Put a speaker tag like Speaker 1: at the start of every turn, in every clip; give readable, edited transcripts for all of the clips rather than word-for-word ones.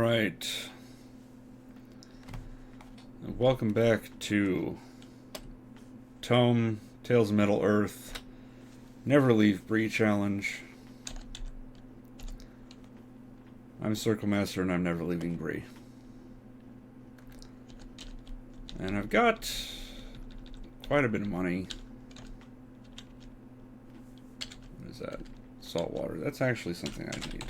Speaker 1: Alright. Welcome back to ToME, Tales of Middle Earth, Never Leave Bree Challenge. I'm Circle Master and I'm never leaving Bree. And I've got quite a bit of money. What is that? Salt water. That's actually something I need.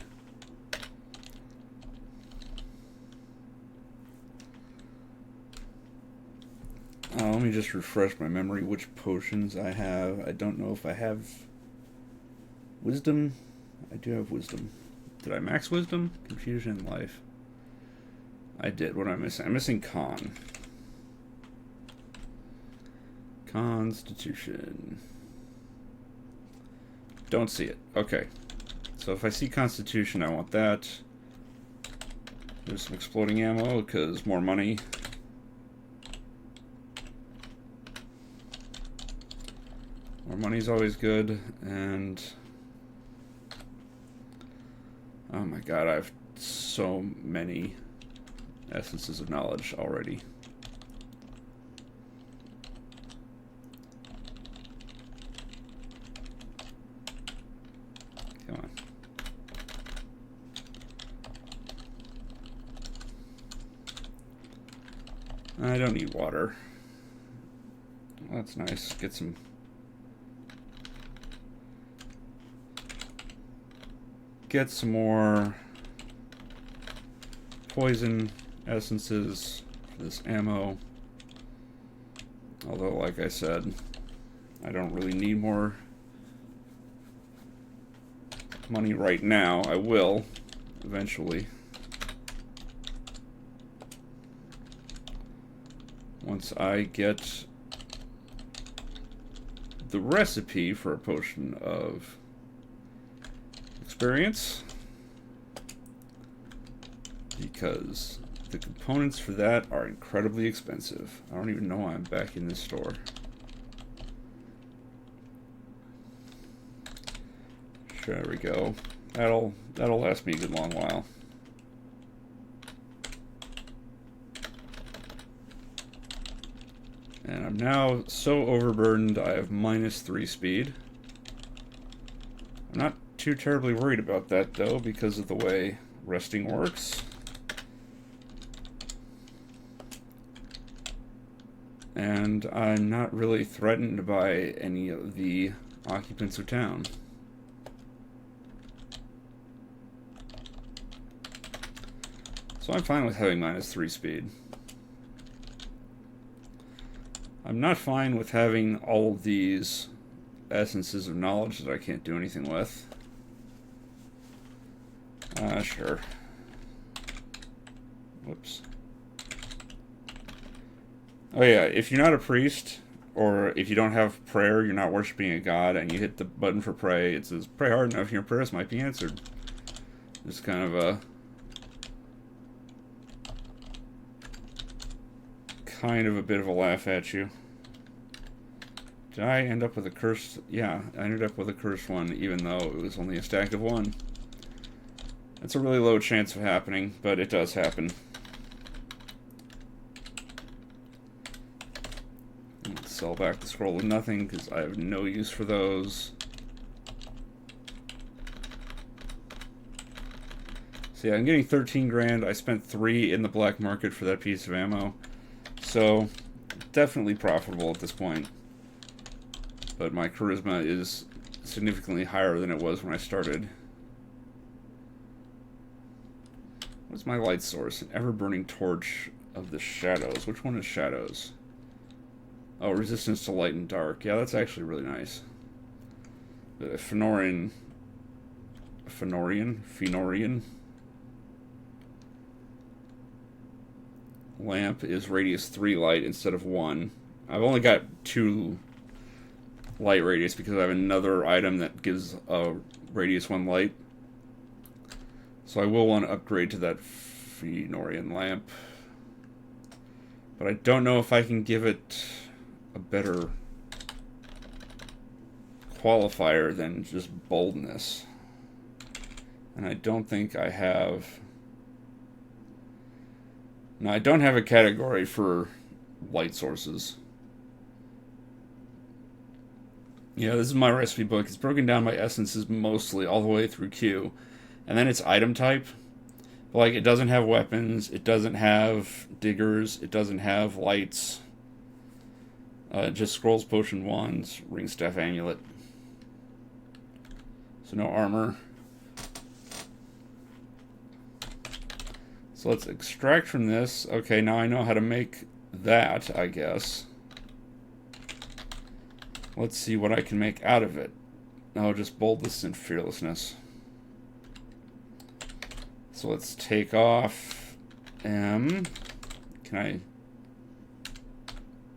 Speaker 1: Let me just refresh my memory which potions I have. I don't know if I have wisdom. I do have wisdom. Did I max wisdom? Confusion, life. I did. What am I missing? I'm missing con. Constitution. Don't see it. Okay. So if I see Constitution, I want that. There's some exploding ammo because more money. More money's always good, and oh my god, I have so many essences of knowledge already. Come on. I don't need water. Well, that's nice. Get some. Get some more poison essences for this ammo. Although, like I said, I don't really need more money right now. I will eventually. Once I get the recipe for a potion of experience, because the components for that are incredibly expensive. I don't even know why I'm back in this store. There we go. That'll last me a good long while. And I'm now so overburdened I have -3 speed. I'm not too terribly worried about that though, because of the way resting works. And I'm not really threatened by any of the occupants of town. So I'm fine with having -3 speed. I'm not fine with having all of these essences of knowledge that I can't do anything with. Sure. Whoops. Oh yeah, if you're not a priest, or if you don't have prayer, you're not worshiping a god, and you hit the button for pray, it says, pray hard enough and your prayers might be answered. It's kind of a bit of a laugh at you. Did I end up with a cursed? Yeah, I ended up with a cursed one, even though it was only a stack of 1. That's a really low chance of happening, but it does happen. Let's sell back the scroll of nothing, because I have no use for those. So yeah, I'm getting 13 grand. I spent 3 in the black market for that piece of ammo. So, definitely profitable at this point. But my charisma is significantly higher than it was when I started. What's my light source? An ever-burning torch of the shadows. Which one is shadows? Oh, resistance to light and dark. Yeah, that's actually really nice. The Fenorian lamp is radius 3 light instead of 1. I've only got 2 light radius because I have another item that gives a radius 1 light. So I will want to upgrade to that Fenorian lamp. But I don't know if I can give it a better qualifier than just boldness. And I don't think I have Now, I don't have a category for light sources. Yeah, this is my recipe book. It's broken down by essences mostly, all the way through Q. And then it's item type. But, like, it doesn't have weapons, it doesn't have diggers, it doesn't have lights. Just scrolls, potion, wands, ring, staff, amulet. So no armor. So let's extract from this. Okay, now I know how to make that, I guess. Let's see what I can make out of it. Oh, just boldness and fearlessness. So let's take off M. Can I?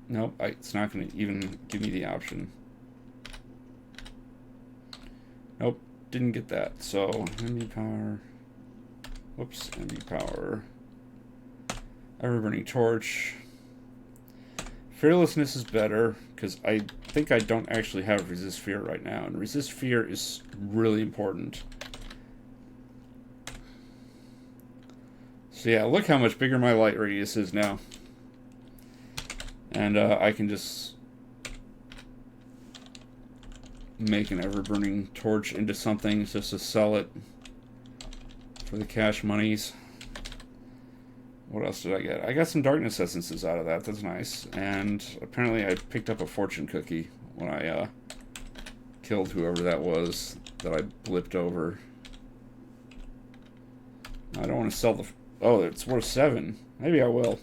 Speaker 1: Nope, it's not going to even give me the option. Nope, didn't get that. So, MB power. Whoops, MB power. Ever-burning torch. Fearlessness is better, because I think I don't actually have resist fear right now. And resist fear is really important. So yeah, look how much bigger my light radius is now. And I can just make an ever-burning torch into something just to sell it for the cash monies. What else did I get? I got some darkness essences out of that. That's nice. And apparently I picked up a fortune cookie when I killed whoever that was that I blipped over. I don't want to sell the... Oh, it's worth 7. Maybe I will.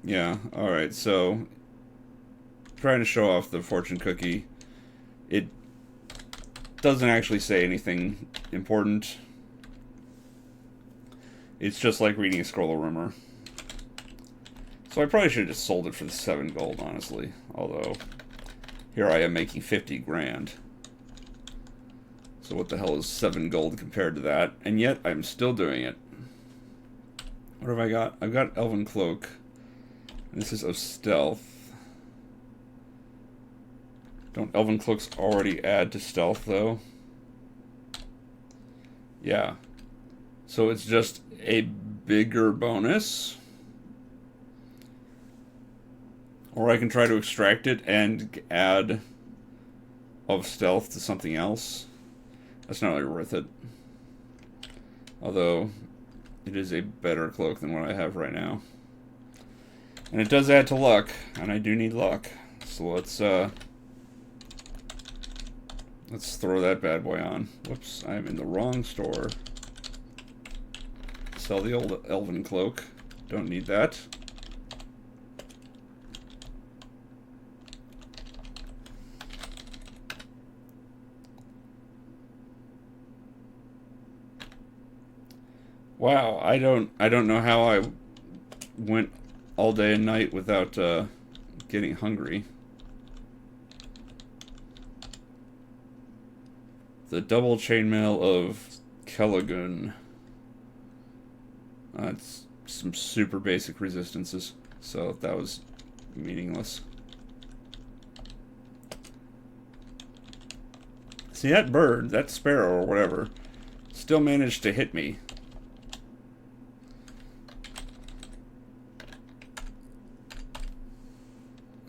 Speaker 1: Yeah, alright, so trying to show off the fortune cookie. It doesn't actually say anything important. It's just like reading a scroll of rumor. So I probably should have just sold it for the 7 gold, honestly. Although, here I am making 50 grand. So what the hell is 7 gold compared to that? And yet, I'm still doing it. What have I got? I've got Elven Cloak. This is of stealth. Don't Elven Cloaks already add to stealth, though? Yeah. So it's just a bigger bonus. Or I can try to extract it and add of stealth to something else. That's not really worth it. Although, it is a better cloak than what I have right now. And it does add to luck, and I do need luck. So let's throw that bad boy on. Whoops, I'm in the wrong store. Sell the old Elven Cloak. Don't need that. Wow, I don't know how I went all day and night without getting hungry. The double chainmail of Kelligun. That's some super basic resistances, so that was meaningless. See, that bird, that sparrow or whatever, still managed to hit me.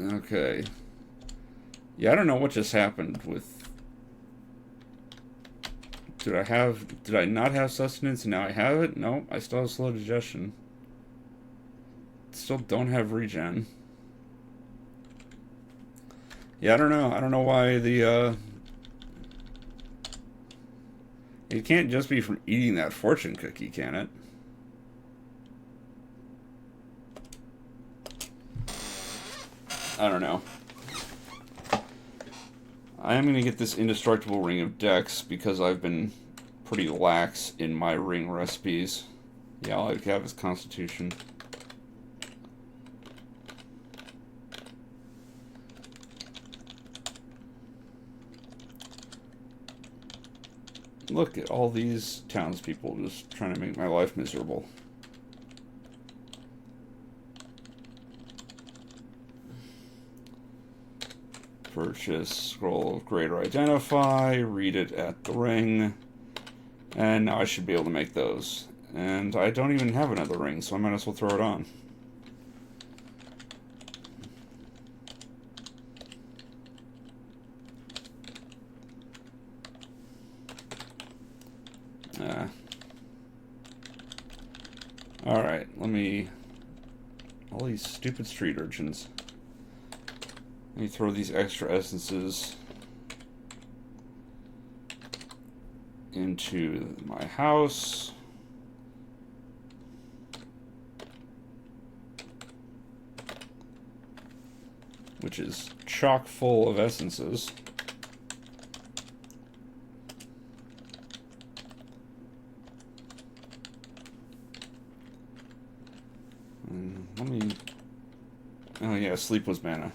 Speaker 1: Okay. Yeah, I don't know what just happened with... Did I not have sustenance and now I have it? No, I still have slow digestion. Still don't have regen. Yeah, I don't know. I don't know why the, It can't just be from eating that fortune cookie, can it? I don't know. I am going to get this indestructible ring of Dex because I've been pretty lax in my ring recipes. Yeah, all I have is Constitution. Look at all these townspeople just trying to make my life miserable. Purchase scroll of greater identify, read it at the ring, and now I should be able to make those. And I don't even have another ring, so I might as well throw it on. Alright, let me... all these stupid street urchins. Let me throw these extra essences into my house. Which is chock full of essences. Let me... oh yeah, sleep was mana.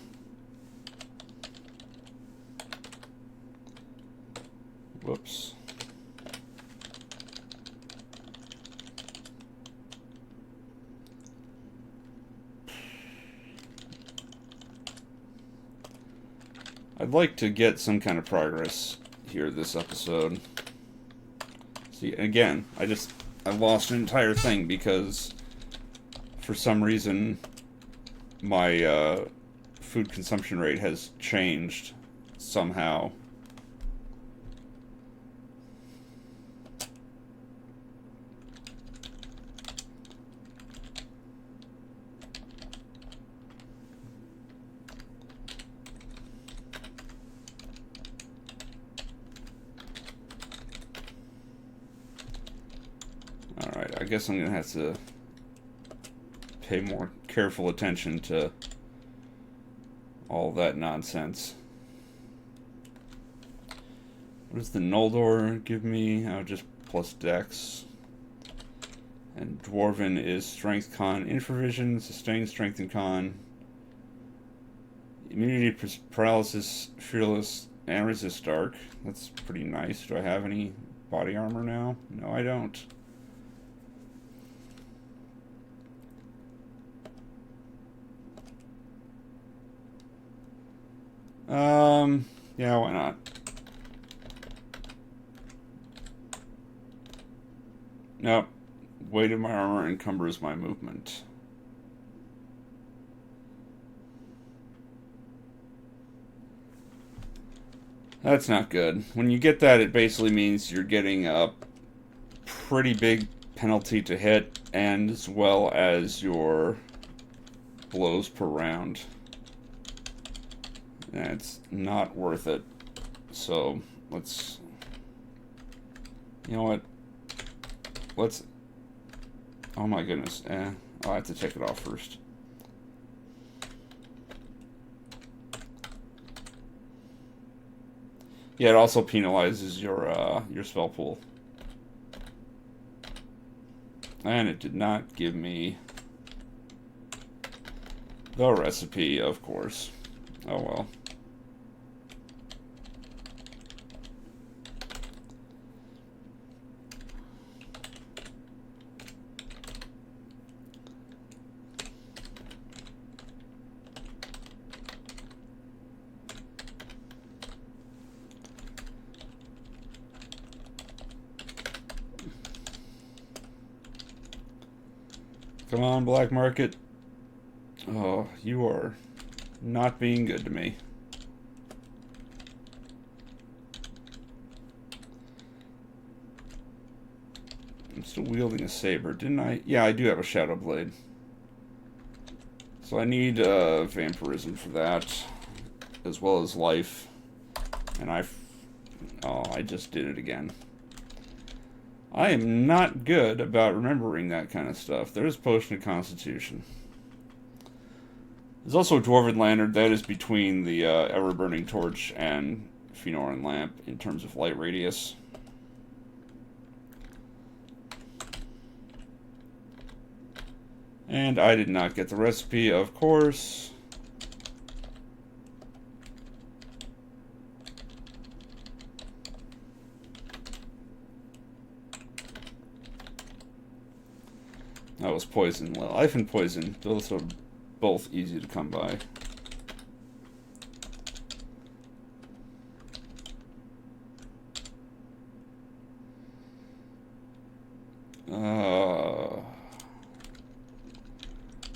Speaker 1: Whoops. I'd like to get some kind of progress here this episode. See, again, I lost an entire thing because for some reason my food consumption rate has changed somehow. Alright, I guess I'm gonna have to pay more careful attention to all that nonsense. What does the Noldor give me? Oh, just plus Dex. And Dwarven is Strength Con, Infravision, Sustained Strength and Con, Immunity, Paralysis, Fearless, and Resist Dark. That's pretty nice. Do I have any body armor now? No, I don't. Yeah, why not? Nope. Weight of my armor encumbers my movement. That's not good. When you get that, it basically means you're getting a pretty big penalty to hit, and as well as your blows per round. That's not worth it. So, let's... you know what? Let's... oh my goodness. I'll have to take it off first. Yeah, it also penalizes your spell pool. And it did not give me the recipe, of course. Oh well. Come on, black market. Oh, you are not being good to me. I'm still wielding a saber, didn't I? Yeah, I do have a shadow blade. So I need vampirism for that, as well as life. And I just did it again. I am not good about remembering that kind of stuff. There's Potion of Constitution. There's also a Dwarven Lantern that is between the Ever-Burning Torch and Fëanorian Lamp in terms of light radius. And I did not get the recipe, of course. That was poison. Well, life and poison. Those are both easy to come by.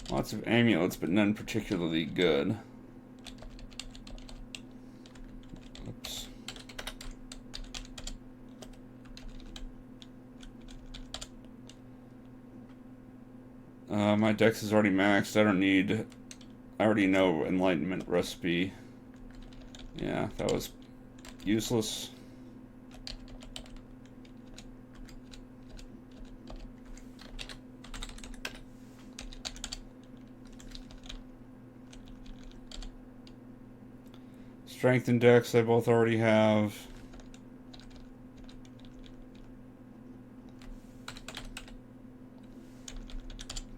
Speaker 1: Lots of amulets, but none particularly good. Oops. My dex is already maxed. I already know enlightenment recipe. Yeah, that was useless. Strength and dex I both already have.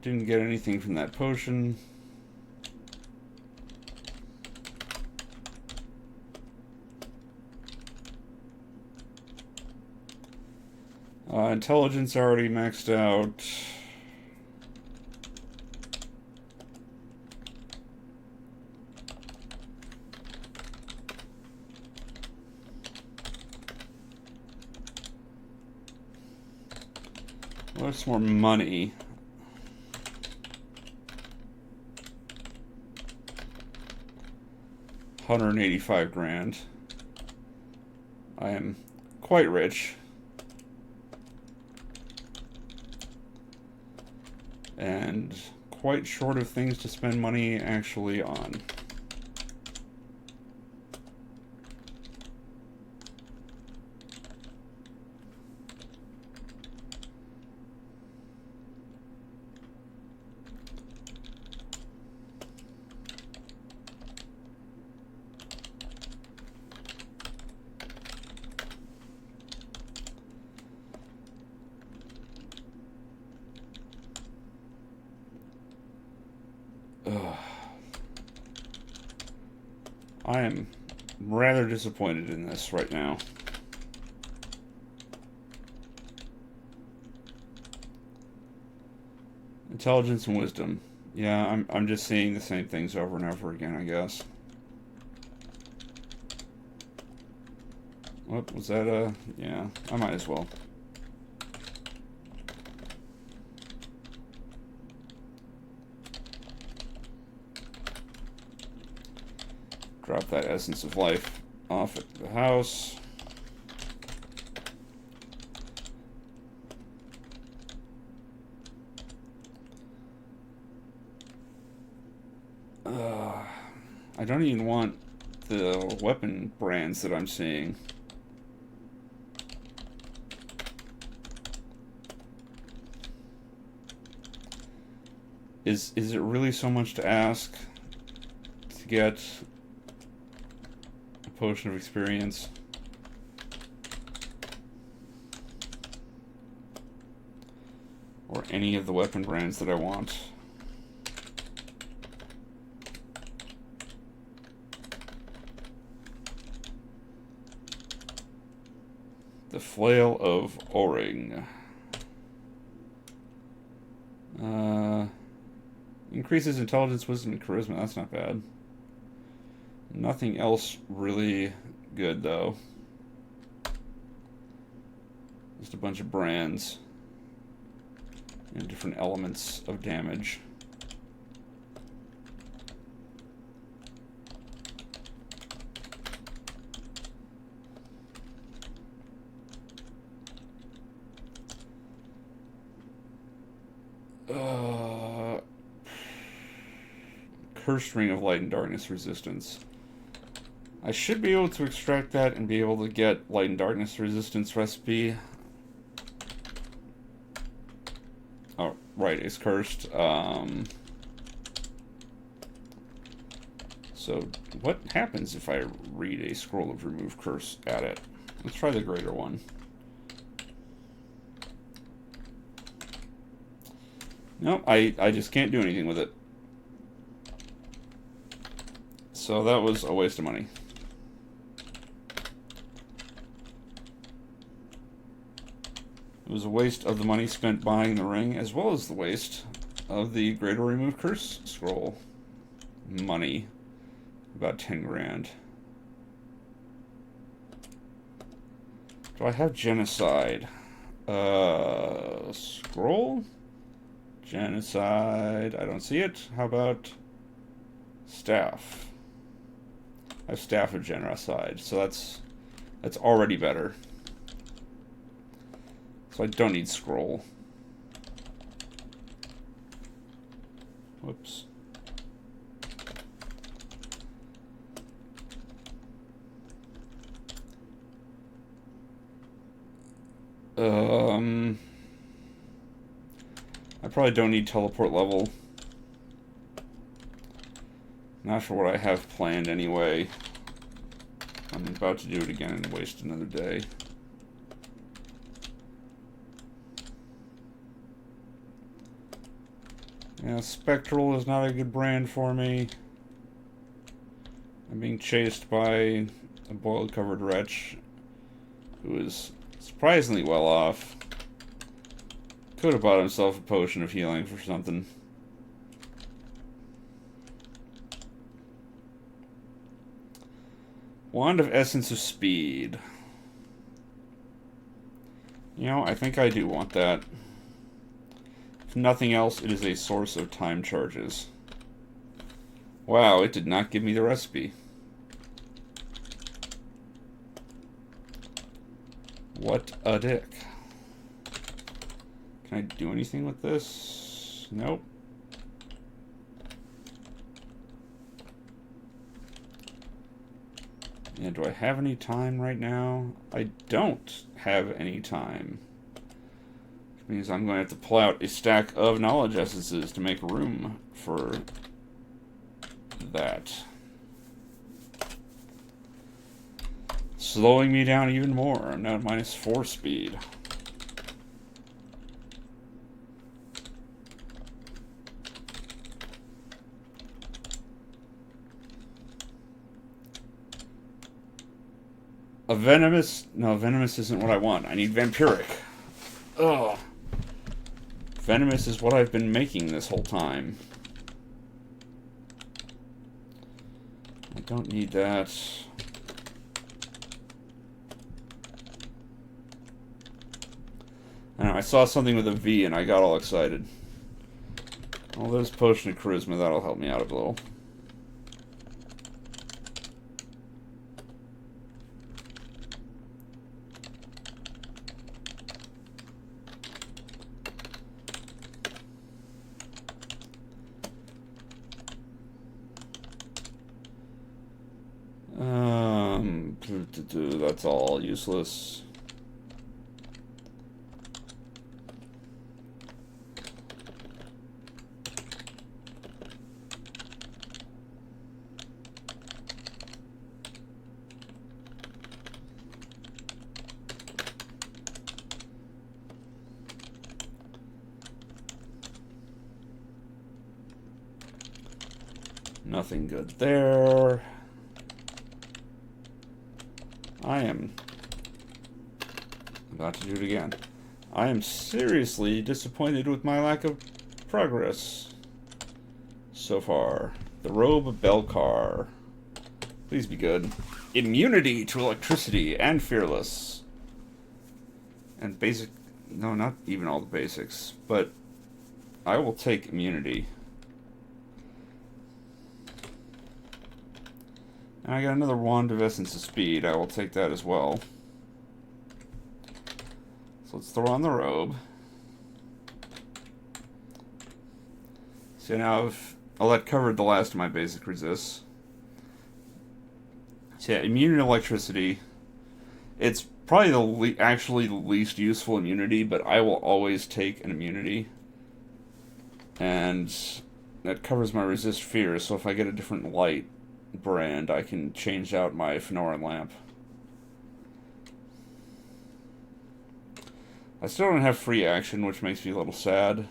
Speaker 1: Didn't get anything from that potion. Intelligence already maxed out. What's more money? $185,000. I am quite rich. And quite short of things to spend money actually on. I am rather disappointed in this right now. Intelligence and wisdom. Yeah, I'm just seeing the same things over and over again, I guess. What was that? Yeah, I might as well. Drop that essence of life off at the house. I don't even want the weapon brands that I'm seeing. Is it really so much to ask to get a potion of experience? Or any of the weapon brands that I want? The Flail of Oring. Increases intelligence, wisdom, and charisma. That's not bad. Nothing else really good, though. Just a bunch of brands and different elements of damage. Cursed Ring of Light and Darkness Resistance. I should be able to extract that and be able to get Light and Darkness Resistance recipe. Oh, right, it's cursed. So, what happens if I read a scroll of Remove Curse at it? Let's try the greater one. Nope, I just can't do anything with it. So that was a waste of money. It was a waste of the money spent buying the ring, as well as the waste of the Greater Remove Curse scroll money. About 10 grand. Do I have Genocide? Scroll? Genocide. I don't see it. How about Staff? I have Staff of Genocide, so that's already better. So I don't need Scroll. Whoops. I probably don't need teleport level. Not sure what I have planned anyway. I'm about to do it again and waste another day. Yeah, Spectral is not a good brand for me. I'm being chased by a boil-covered wretch who is surprisingly well off. Could have bought himself a potion of healing for something. Wand of Essence of Speed. You know, I think I do want that. If nothing else, it is a source of time charges. Wow, it did not give me the recipe. What a dick. Can I do anything with this? Nope. And do I have any time right now? I don't have any time. Which means I'm going to have to pull out a stack of knowledge essences to make room for that. Slowing me down even more. I'm now at -4 speed. A venomous... No, venomous isn't what I want. I need vampiric. Ugh. Venomous is what I've been making this whole time. I don't need that. I don't know, I saw something with a V and I got all excited. Well, there's Potion of Charisma. That'll help me out a little. That's all useless. Nothing good there. I am about to do it again. I am seriously disappointed with my lack of progress so far. The Robe of Belcar. Please be good. Immunity to electricity and fearless. And basic... No, not even all the basics. But I will take immunity. And I got another Wand of Essence of Speed. I will take that as well. So let's throw on the robe. So now that covered the last of my basic resists. So yeah, immune to electricity. It's probably actually the least useful immunity, but I will always take an immunity. And that covers my resist fear, so if I get a different light brand, I can change out my Fenoran lamp. I still don't have free action, which makes me a little sad.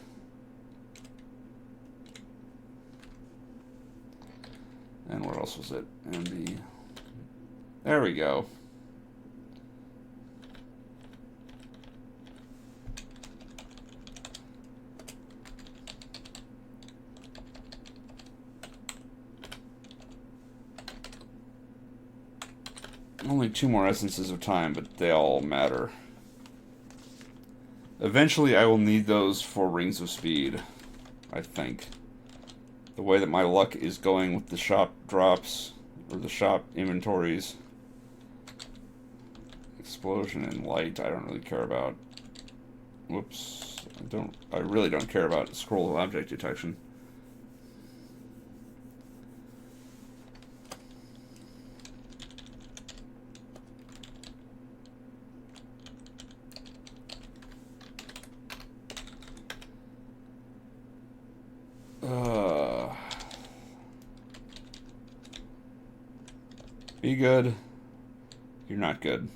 Speaker 1: And where else was it? MB. There we go. Only 2 more essences of time, but they all matter. Eventually I will need those for Rings of Speed, I think. The way that my luck is going with the shop drops, or the shop inventories. Explosion and light, I don't really care about. Whoops. I really don't care about scroll of object detection. Be good. You're not good.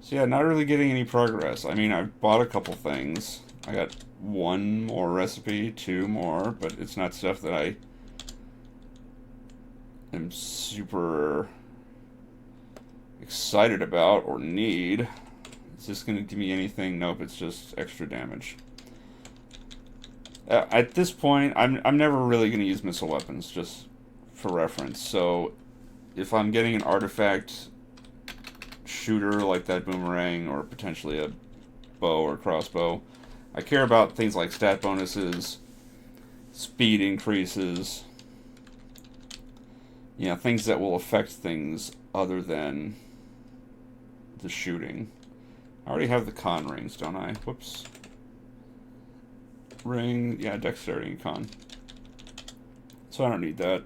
Speaker 1: So yeah, not really getting any progress. I mean, I've bought a couple things. I got 1 more recipe, 2 more, but it's not stuff that I am super excited about or need. Is this going to give me anything? Nope, it's just extra damage. At this point, I'm never really going to use missile weapons, just for reference. So, if I'm getting an artifact shooter like that boomerang, or potentially a bow or crossbow, I care about things like stat bonuses, speed increases, you know, things that will affect things other than the shooting. I already have the con rings, don't I? Whoops. Ring, yeah, dexterity and con. So I don't need that.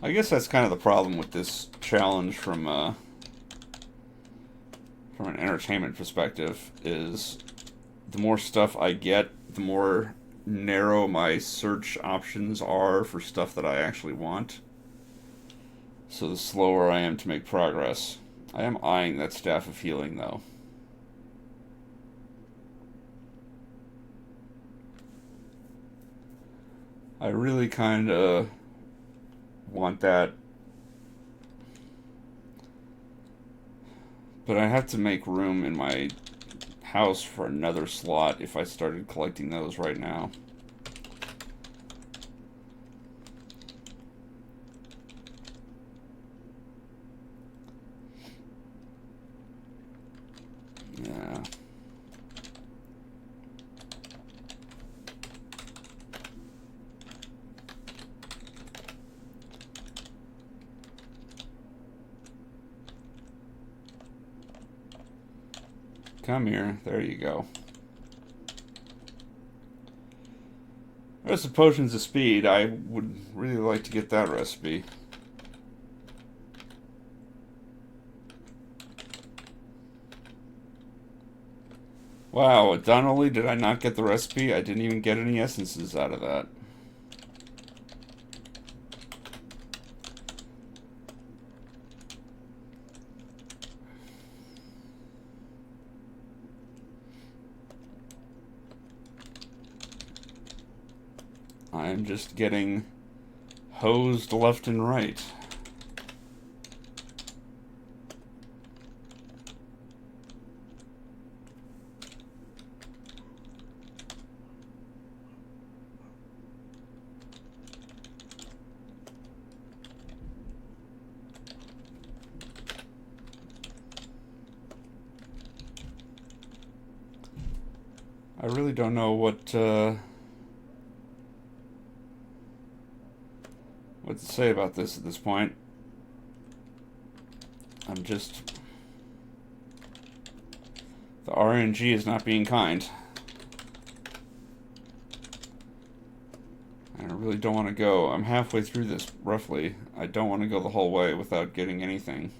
Speaker 1: I guess that's kind of the problem with this challenge from an entertainment perspective, is the more stuff I get, the more narrow my search options are for stuff that I actually want. So the slower I am to make progress. I am eyeing that Staff of Healing, though. I really kind of want that. But I have to make room in my house for another slot if I started collecting those right now. Yeah. Come here. There you go. There's the potions of speed. I would really like to get that recipe. Wow, not only did I not get the recipe, I didn't even get any essences out of that. I'm just getting hosed left and right. I really don't know what to say about this at this point. I'm just... The RNG is not being kind. I really don't want to go. I'm halfway through this, roughly. I don't want to go the whole way without getting anything.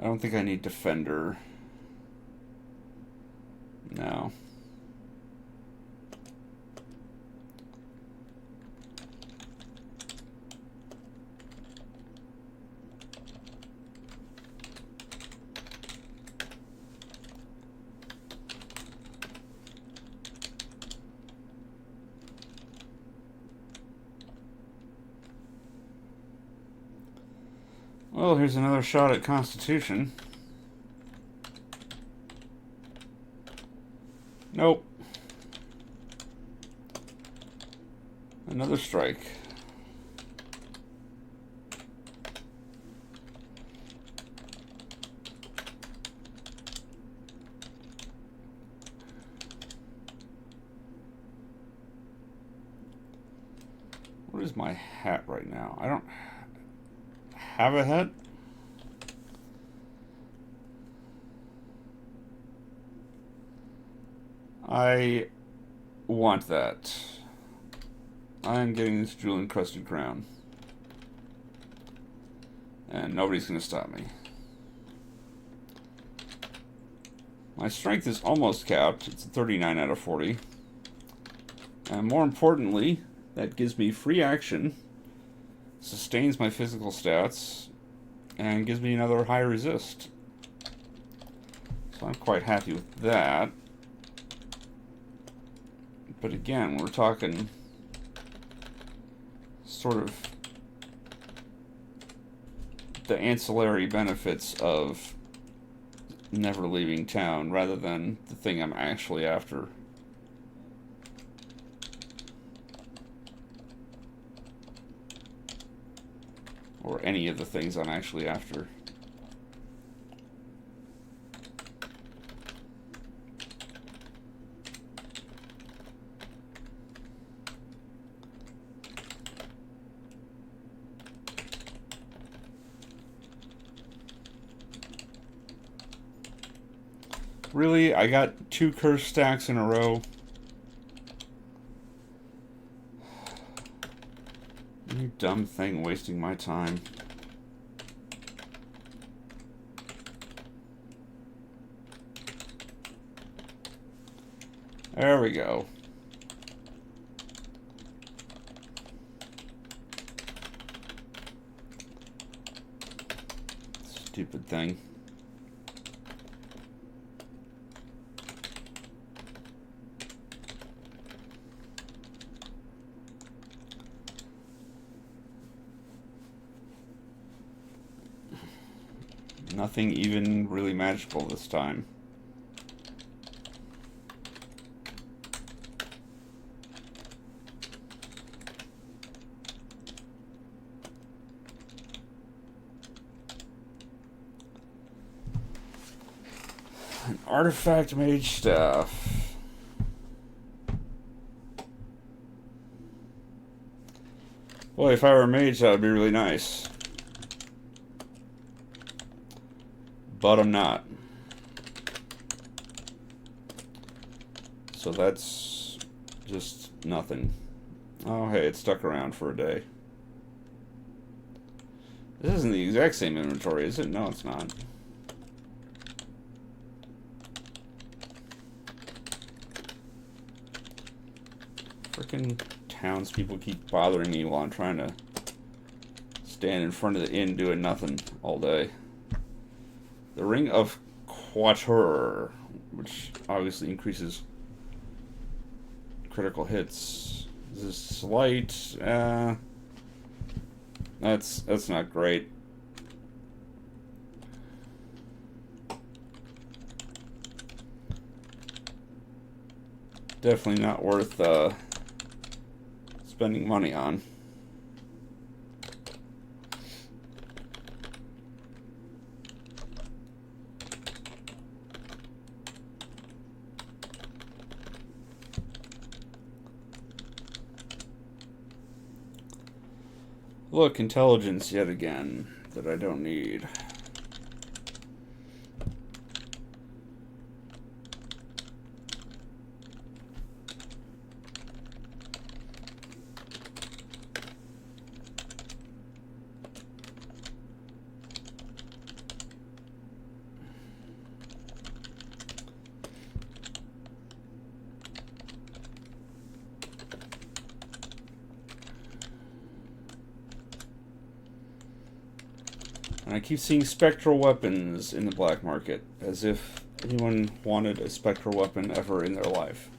Speaker 1: I don't think I need Defender. No. Well, here's another shot at Constitution. Nope. Another strike. What is my hat right now? I don't have a hat. I want that. I'm getting this jewel-encrusted crown. And nobody's going to stop me. My strength is almost capped. It's 39 out of 40. And more importantly, that gives me free action, sustains my physical stats, and gives me another high resist. So I'm quite happy with that. But again, we're talking sort of the ancillary benefits of never leaving town rather than the thing I'm actually after. Or any of the things I'm actually after. Really? I got 2 curse stacks in a row. You dumb thing wasting my time. There we go. Stupid thing. Nothing even really magical this time. An artifact mage staff. Boy, if I were a mage, that would be really nice. But I'm not. So that's just nothing. Oh, hey, it stuck around for a day. This isn't the exact same inventory, is it? No, it's not. Frickin' townspeople keep bothering me while I'm trying to stand in front of the inn doing nothing all day. The Ring of Quatuor, which obviously increases critical hits. This is slight. That's not great. Definitely not worth spending money on. Look, intelligence yet again that I don't need. And I keep seeing spectral weapons in the black market, as if anyone wanted a spectral weapon ever in their life.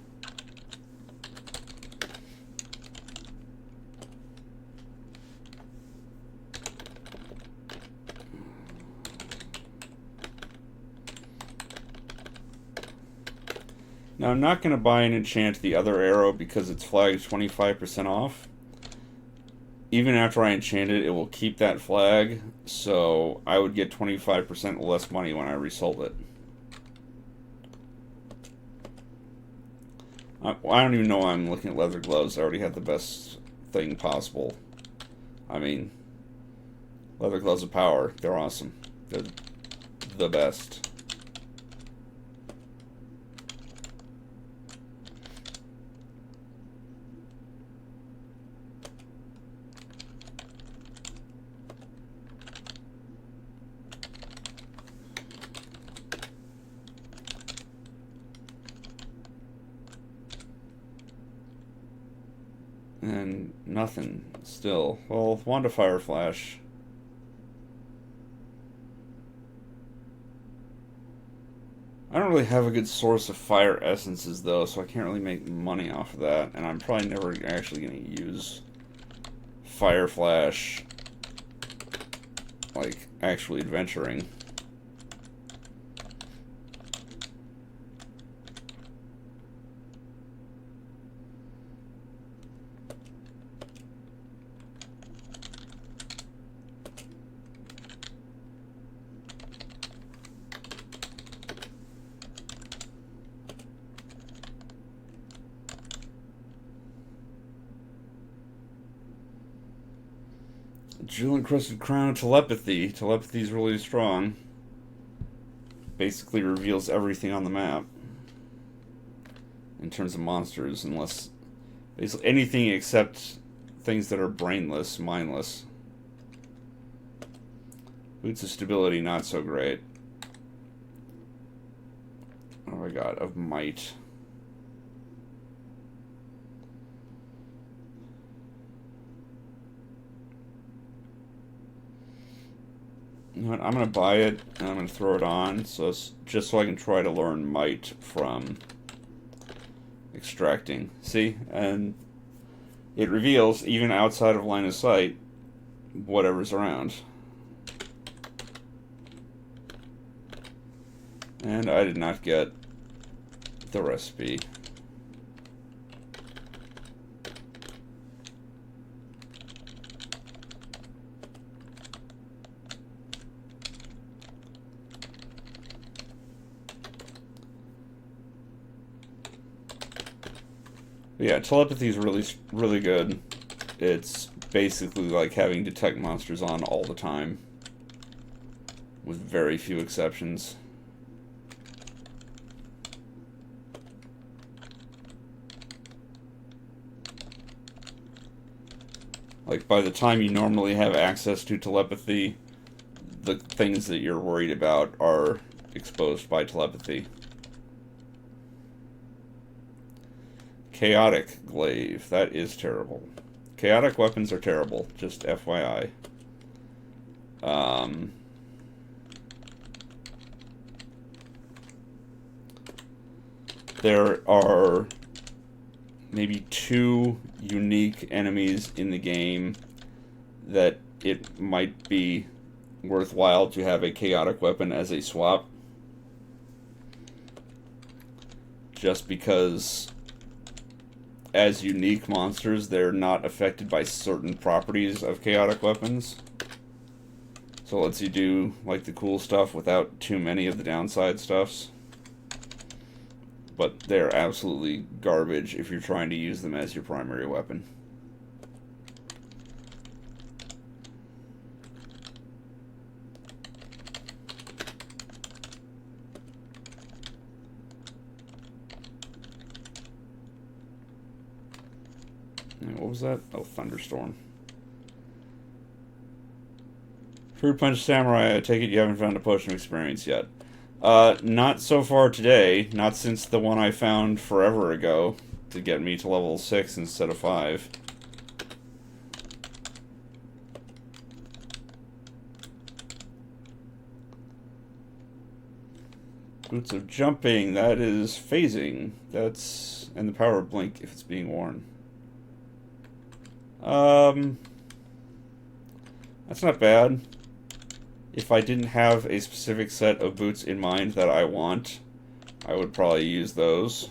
Speaker 1: Now, I'm not going to buy and enchant the other arrow because it's flagged 25% off. Even after I enchant it, it will keep that flag, so I would get 25% less money when I resold it. I don't even know why I'm looking at leather gloves. I already have the best thing possible. I mean, leather gloves of power. They're awesome. They're the best. And nothing still. Well, wand of fire flash. I don't really have a good source of fire essences though, so I can't really make money off of that, and I'm probably never actually going to use fire flash like actually adventuring. Jewel encrusted crown of telepathy. Telepathy is really strong. Basically reveals everything on the map in terms of monsters, unless basically anything except things that are brainless, mindless. Boots of stability, not so great. Oh my god, of might. You know what, I'm going to buy it, and I'm going to throw it on, so just so I can try to learn might from extracting. See? And it reveals, even outside of line of sight, whatever's around. And I did not get the recipe. Yeah, telepathy is really good. It's basically like having detect monsters on all the time, with very few exceptions. Like, by the time you normally have access to telepathy, the things that you're worried about are exposed by telepathy. Chaotic glaive. That is terrible. Chaotic weapons are terrible, just FYI. There are maybe 2 unique enemies in the game that it might be worthwhile to have a chaotic weapon as a swap. Just because as unique monsters, they're not affected by certain properties of chaotic weapons. So it lets you do like the cool stuff without too many of the downside stuffs. But they're absolutely garbage if you're trying to use them as your primary weapon. What was that? Oh, thunderstorm. Fruit Punch Samurai, I take it you haven't found a potion of experience yet. Not so far today, not since the one I found forever ago to get me to level 6 instead of 5. Boots of Jumping, that is phasing. That's, and the power of Blink if it's being worn. That's not bad. If I didn't have a specific set of boots in mind that I want, I would probably use those.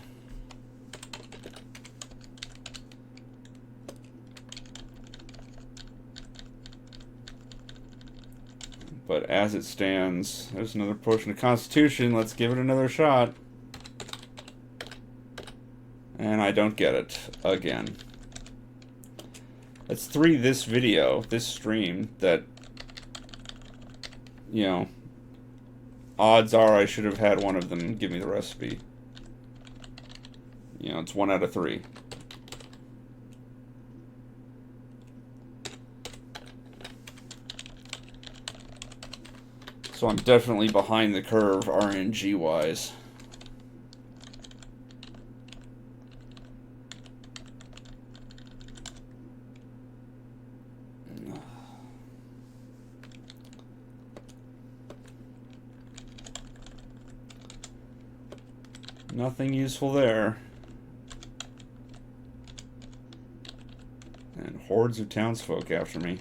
Speaker 1: But as it stands, there's another potion of Constitution. Let's give it another shot. And I don't get it again. That's 3 this video, this stream, that, you know, odds are I should have had one of them give me the recipe. You know, it's 1 out of 3. So I'm definitely behind the curve RNG-wise. Nothing useful there. And hordes of townsfolk after me.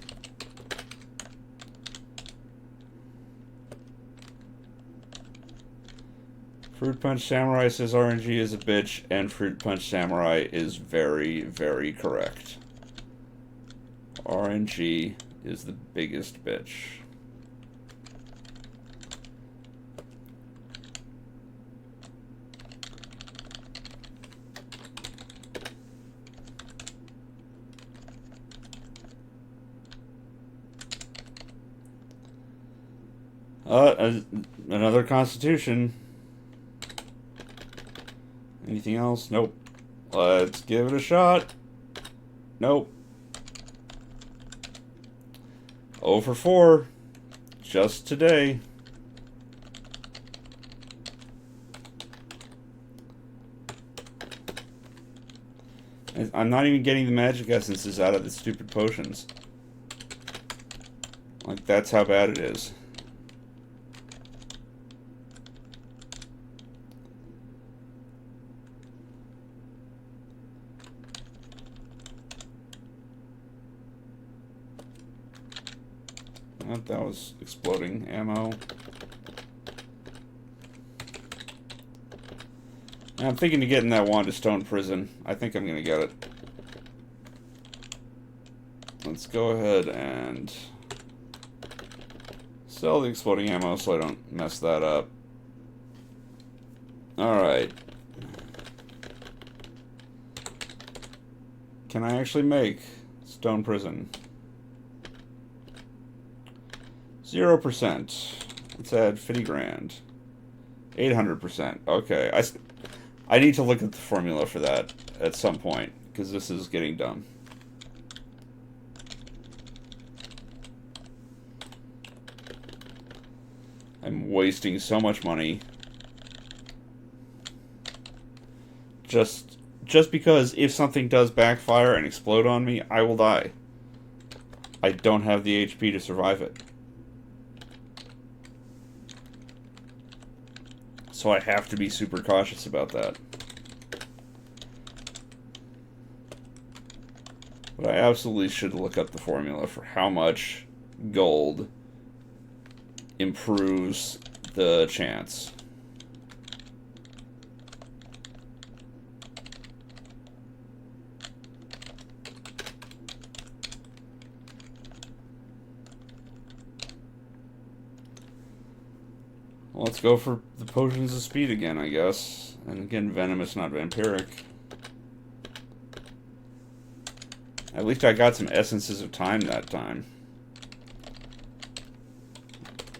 Speaker 1: Fruit Punch Samurai says RNG is a bitch, and Fruit Punch Samurai is very, very correct. RNG is the biggest bitch. Another Constitution. Anything else? Nope. Let's give it a shot. Nope. 0 for 4. Just today. I'm not even getting the magic essences out of the stupid potions. Like, that's how bad it is. Oh, that was exploding ammo. I'm thinking of getting that wand to Stone Prison. I think I'm gonna get it. Let's go ahead and sell the exploding ammo so I don't mess that up. Alright. Can I actually make Stone Prison? 0%. Let's add 50 grand. 800%. Okay. I need to look at the formula for that at some point, because this is getting dumb. I'm wasting so much money. Just because if something does backfire and explode on me, I will die. I don't have the HP to survive it. So I have to be super cautious about that. But I absolutely should look up the formula for how much gold improves the chance. Well, let's go for the potions of speed again, I guess. And again, venomous, not vampiric. At least I got some essences of time that time.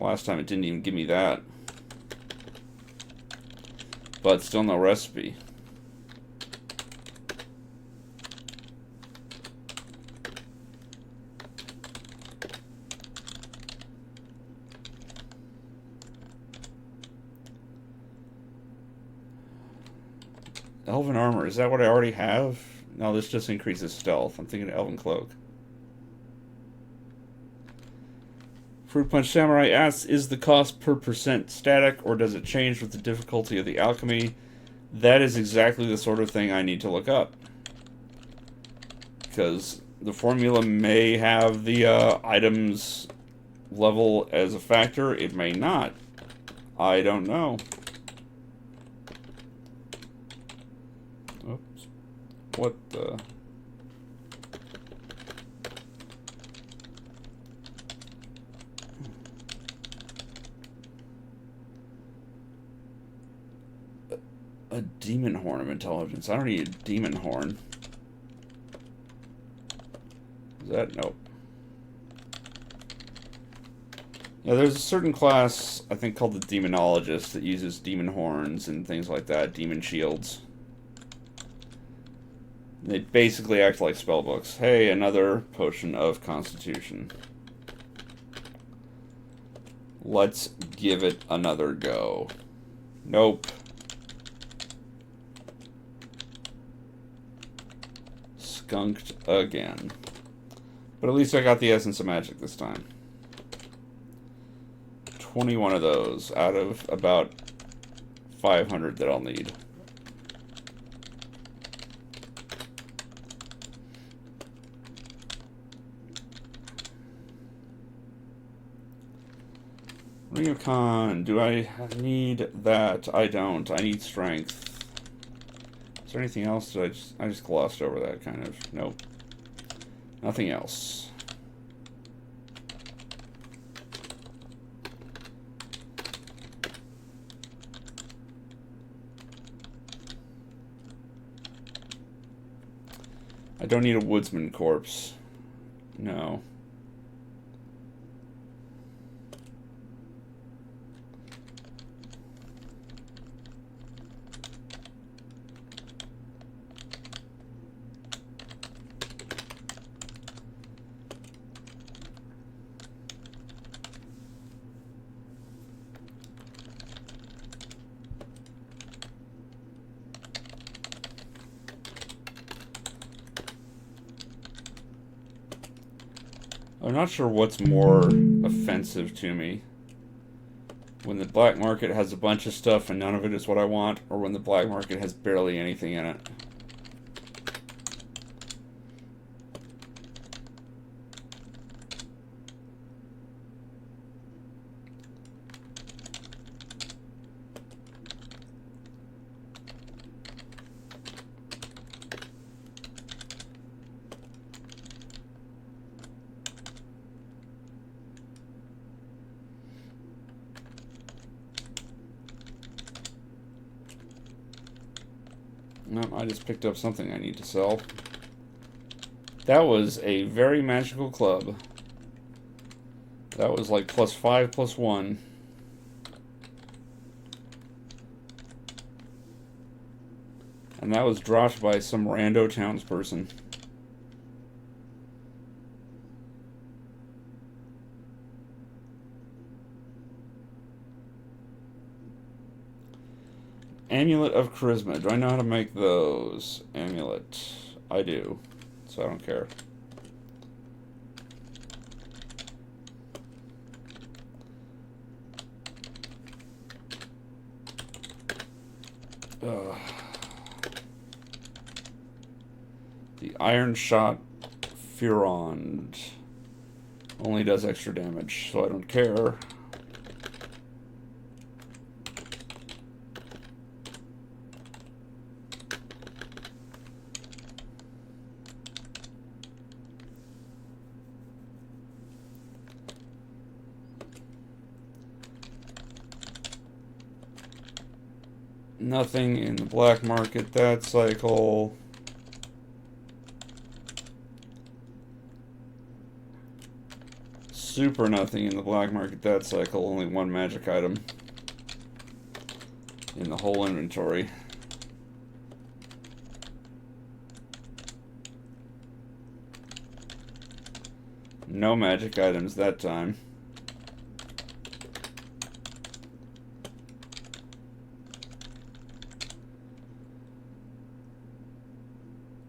Speaker 1: Last time it didn't even give me that. But still no recipe. Elven armor, is that what I already have? No, this just increases stealth. I'm thinking Elven cloak. Fruit Punch Samurai asks, is the cost per percent static, or does it change with the difficulty of the alchemy? That is exactly the sort of thing I need to look up. Because the formula may have the items level as a factor. It may not. I don't know. Oops. What the... A demon horn of intelligence. I don't need a demon horn. Is that? Nope. Yeah, there's a certain class, I think, called the Demonologist that uses demon horns and things like that, demon shields. They basically act like spellbooks. Hey, another potion of Constitution. Let's give it another go. Nope. Skunked again. But at least I got the Essence of Magic this time. 21 of those out of about 500 that I'll need. Ring of Con. Do I need that? I don't. I need strength. Is there anything else? I just glossed over that kind of. Nope. Nothing else. I don't need a woodsman corpse. No. I'm not sure what's more offensive to me. When the black market has a bunch of stuff and none of it is what I want, or when the black market has barely anything in it. No, I just picked up something I need to sell. That was a very magical club. That was like +5, +1. And that was dropped by some rando townsperson. Amulet of Charisma. Do I know how to make those? Amulet. I do. So I don't care. The Iron Shot Furond only does extra damage, so I don't care. Nothing in the black market that cycle. Super nothing in the black market that cycle. Only one magic item in the whole inventory. No magic items that time.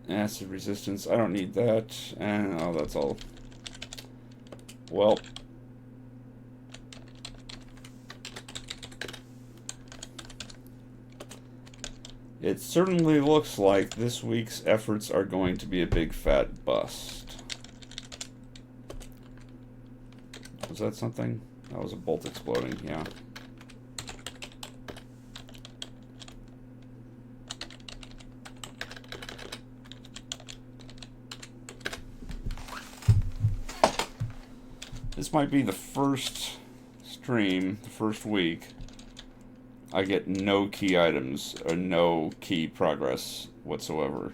Speaker 1: Acid resistance, I don't need that. And oh, that's all. Well, it certainly looks like this week's efforts are going to be a big fat bust. Was that something? That was a bolt exploding, yeah. This might be the first stream, the first week, I get no key items or no key progress whatsoever.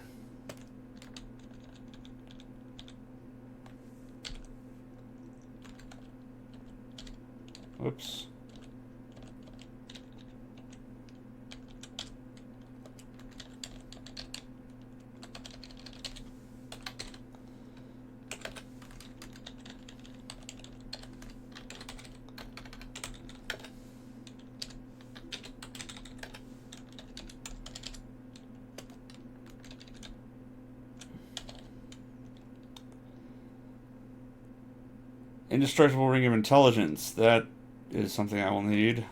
Speaker 1: Oops. Indestructible Ring of Intelligence. That is something I will need.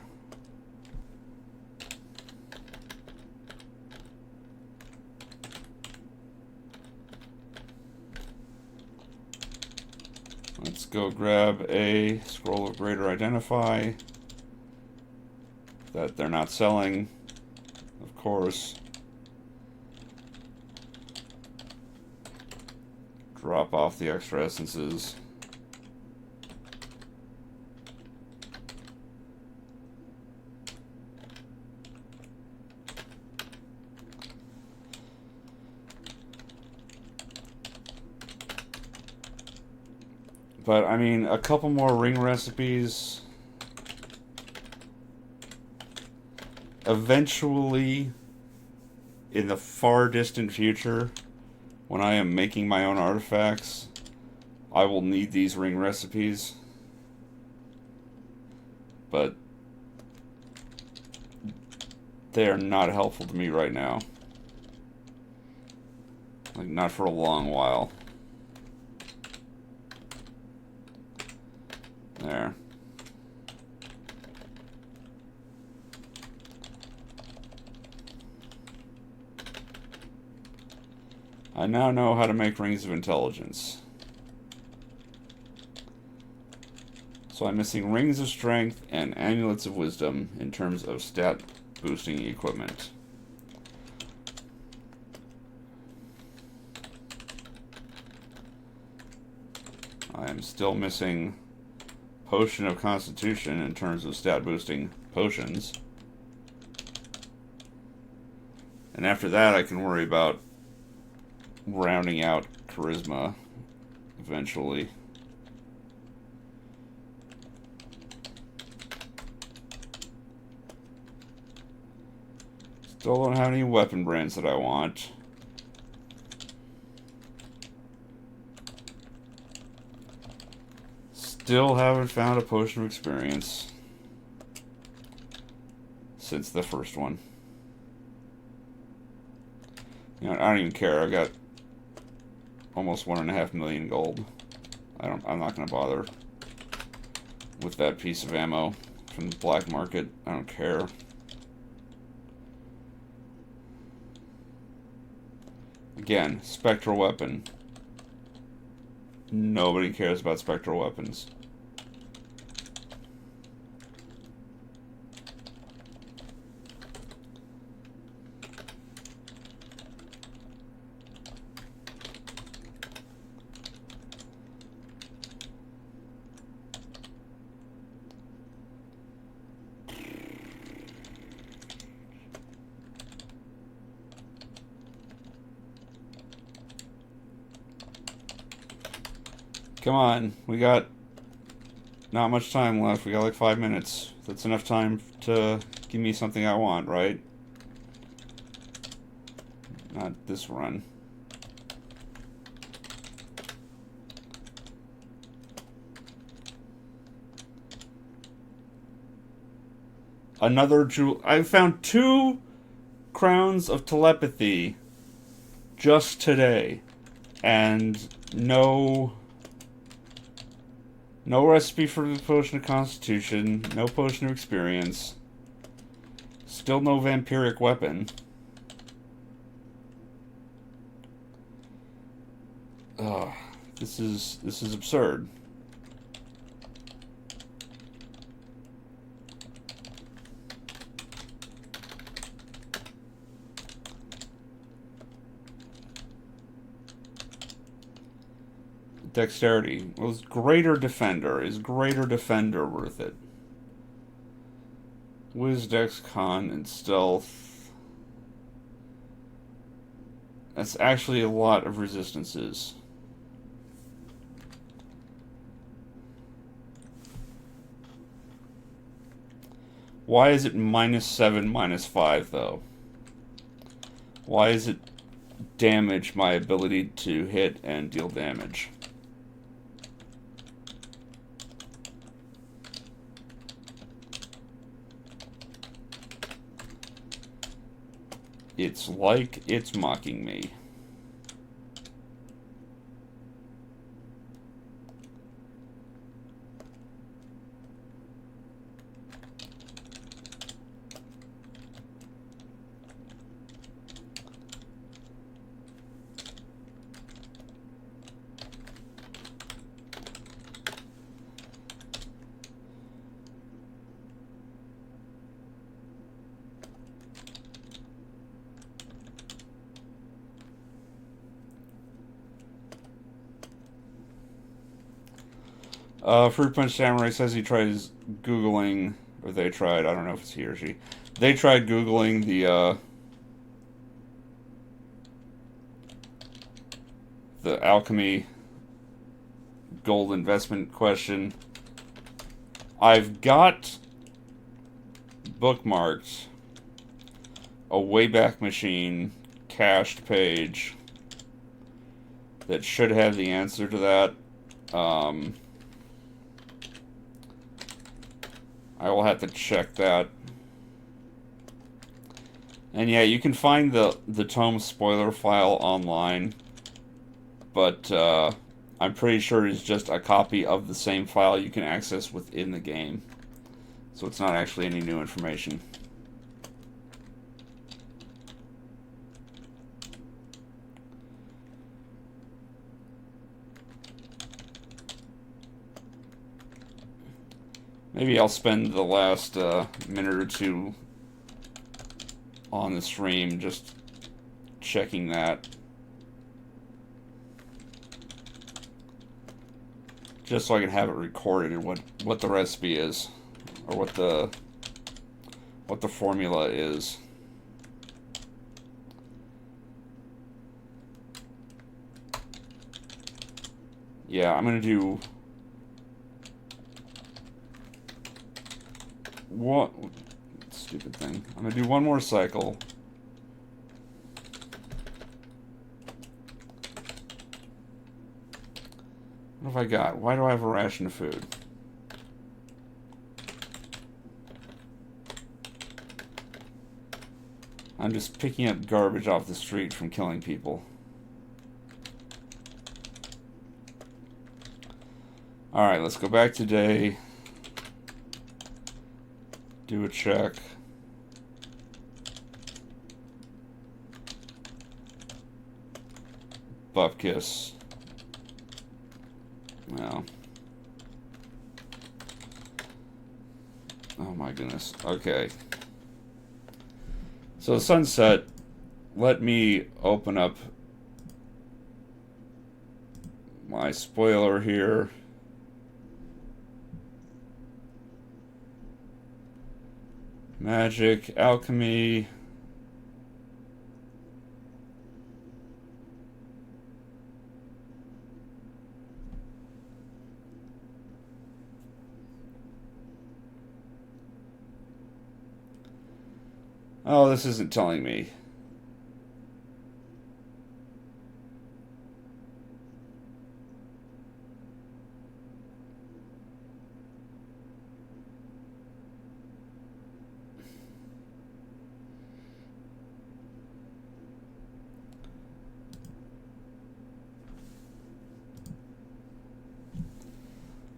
Speaker 1: Let's go grab a Scroll of Greater Identify that they're not selling, of course. Drop off the extra essences. But, I mean, a couple more ring recipes. Eventually, in the far distant future, when I am making my own artifacts, I will need these ring recipes. But they are not helpful to me right now. Like, not for a long while. There. I now know how to make Rings of Intelligence. So I'm missing Rings of Strength and Amulets of Wisdom in terms of stat boosting equipment. I am still missing Potion of Constitution in terms of stat boosting potions. And after that I can worry about rounding out Charisma eventually. Still don't have any weapon brands that I want. Still haven't found a Potion of Experience since the first one. You know, I don't even care. I got almost 1.5 million gold. I'm not gonna bother with that piece of ammo from the black market. I don't care. Again, spectral weapon. Nobody cares about spectral weapons. Come on, we got not much time left. We got like 5 minutes. That's enough time to give me something I want, right? Not this run. Another jewel. I found 2 crowns of telepathy just today. And no recipe for the Potion of Constitution. No Potion of Experience. Still no vampiric weapon. Ugh, this is absurd. Dexterity. Well, is greater defender worth it? Wiz, Dex, Con, and Stealth. That's actually a lot of resistances. Why is it -7, -5, though? Why is it damage my ability to hit and deal damage? It's like it's mocking me. Fruit Punch Samurai says he tries Googling, or they tried, I don't know if it's he or she. They tried Googling the alchemy gold investment question. I've got bookmarked a Wayback Machine cached page that should have the answer to that. I will have to check that. And yeah, you can find the ToME spoiler file online, but I'm pretty sure it's just a copy of the same file you can access within the game. So it's not actually any new information. Maybe I'll spend the last minute or two on the stream just checking that. Just so I can have it recorded and what the recipe is, or what the formula is. Yeah, I'm gonna do what stupid thing. I'm gonna do one more cycle. What have I got? Why do I have a ration of food? I'm just picking up garbage off the street from killing people. Alright, let's go back to day. Do a check. Bupkis. No. Oh my goodness. Okay. So sunset, let me open up my spoiler here. Magic, alchemy. Oh, this isn't telling me.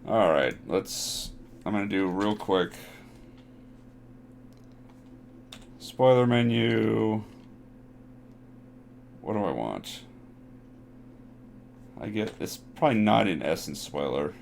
Speaker 1: Alright, I'm gonna do real quick. Spoiler menu. What do I want? It's probably not in Essence spoiler.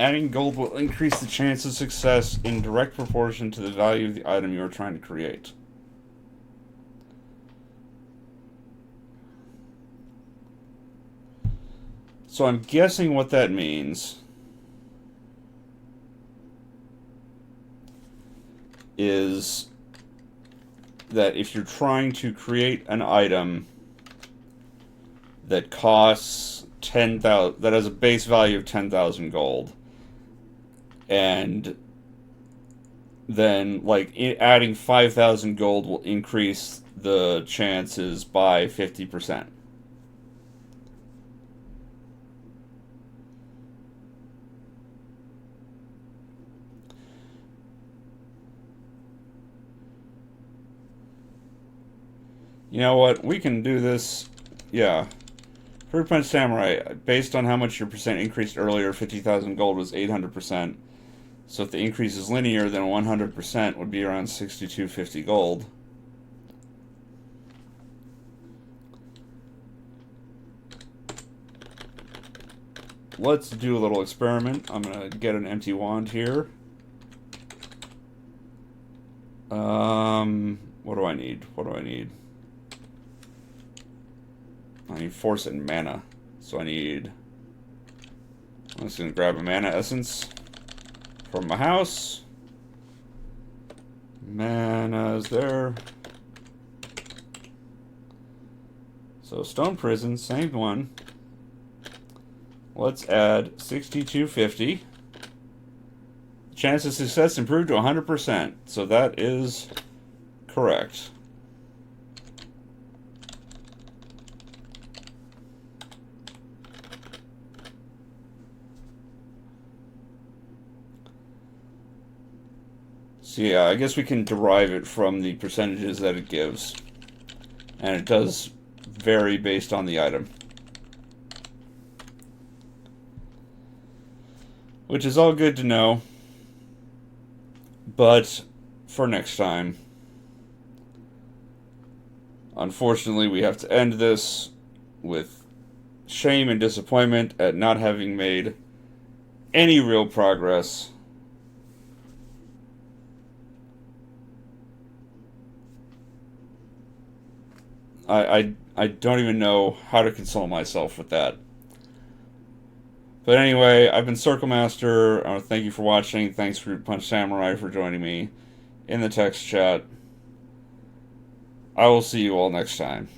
Speaker 1: Adding gold will increase the chance of success in direct proportion to the value of the item you are trying to create. So I'm guessing what that means is that if you're trying to create an item that costs 10,000, that has a base value of 10,000 gold, and then like adding 5,000 gold will increase the chances by 50%. You know what? We can do this. Yeah. Fruit Punch Samurai, based on how much your percent increased earlier, 50,000 gold was 800%. So if the increase is linear, then 100% would be around 6,250 gold. Let's do a little experiment. I'm going to get an empty wand here. What do I need? What do I need? I need force and mana. So I'm just going to grab a mana essence from my house. Mana's there. So Stone Prison, same one. Let's add 6,250. Chance of success improved to 100%. So that is correct. So yeah, I guess we can derive it from the percentages that it gives. And it does vary based on the item. Which is all good to know. But for next time, unfortunately, we have to end this with shame and disappointment at not having made any real progress. I don't even know how to console myself with that. But anyway, I've been Circle Master. I want to thank you for watching. Thanks, Fruit Punch Samurai, for joining me in the text chat. I will see you all next time.